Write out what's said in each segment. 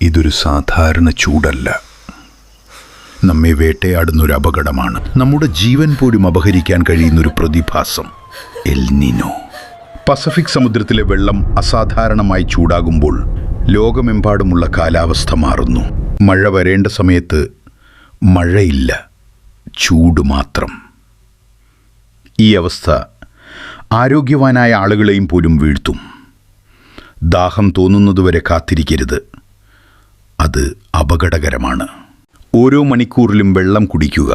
ഇതൊരു സാധാരണ ചൂടല്ല. നമ്മെ വേട്ടയാടുന്നൊരു അപകടമാണ്. നമ്മുടെ ജീവൻ പോലും അപഹരിക്കാൻ കഴിയുന്നൊരു പ്രതിഭാസം, എൽ നിനോ. പസഫിക് സമുദ്രത്തിലെ വെള്ളം അസാധാരണമായി ചൂടാകുമ്പോൾ ലോകമെമ്പാടുമുള്ള കാലാവസ്ഥ മാറുന്നു. മഴ വരേണ്ട സമയത്ത് മഴയില്ല, ചൂട് മാത്രം. ഈ അവസ്ഥ ആരോഗ്യവാനായ ആളുകളെയും പോലും വീഴ്ത്തും. ദാഹം തോന്നുന്നതുവരെ കാത്തിരിക്കരുത്, അത് അപകടകരമാണ്. ഓരോ മണിക്കൂറിലും വെള്ളം കുടിക്കുക.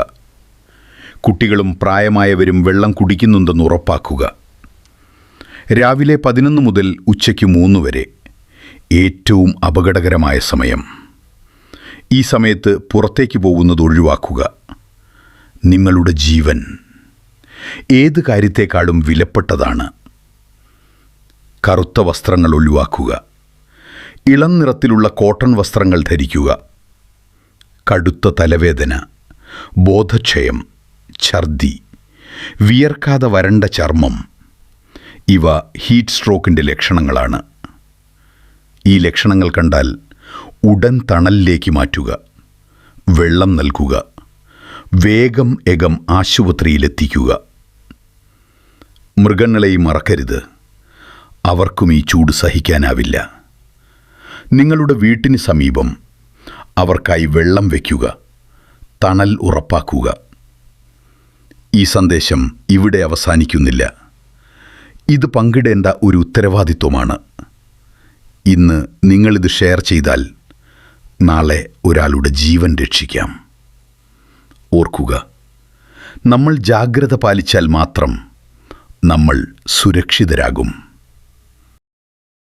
കുട്ടികളും പ്രായമായവരും വെള്ളം കുടിക്കുന്നുണ്ടെന്ന് ഉറപ്പാക്കുക. രാവിലെ 11 മുതൽ ഉച്ചയ്ക്ക് 3 വരെ ഏറ്റവും അപകടകരമായ സമയം. ഈ സമയത്ത് പുറത്തേക്ക് പോകുന്നത് ഒഴിവാക്കുക. നിങ്ങളുടെ ജീവൻ ഏത് കാര്യത്തേക്കാളും വിലപ്പെട്ടതാണ്. കറുത്ത വസ്ത്രങ്ങൾ ഒഴിവാക്കുക. ഇളം നിറത്തിലുള്ള കോട്ടൺ വസ്ത്രങ്ങൾ ധരിക്കുക. കടുത്ത തലവേദന, ബോധക്ഷയം, ഛർദി, വിയർക്കാതെ വരണ്ട ചർമ്മം, ഇവ ഹീറ്റ് സ്ട്രോക്കിൻ്റെ ലക്ഷണങ്ങളാണ്. ഈ ലക്ഷണങ്ങൾ കണ്ടാൽ ഉടൻ തണലിലേക്ക് മാറ്റുക. വെള്ളം നൽകുക. വേഗം ആശുപത്രിയിലെത്തിക്കുക. മൃഗങ്ങളെയും മറക്കരുത്. അവർക്കും ഈ ചൂട് സഹിക്കാനാവില്ല. നിങ്ങളുടെ വീട്ടിന് സമീപം അവർക്കായി വെള്ളം വയ്ക്കുക. തണൽ ഉറപ്പാക്കുക. ഈ സന്ദേശം ഇവിടെ അവസാനിക്കുന്നില്ല. ഇത് പങ്കിടേണ്ട ഒരു ഉത്തരവാദിത്വമാണ്. ഇന്ന് നിങ്ങളിത് ഷെയർ ചെയ്താൽ നാളെ ഒരാളുടെ ജീവൻ രക്ഷിക്കാം. ഓർക്കുക, നമ്മൾ ജാഗ്രത പാലിച്ചാൽ മാത്രം നമ്മൾ സുരക്ഷിതരാകും.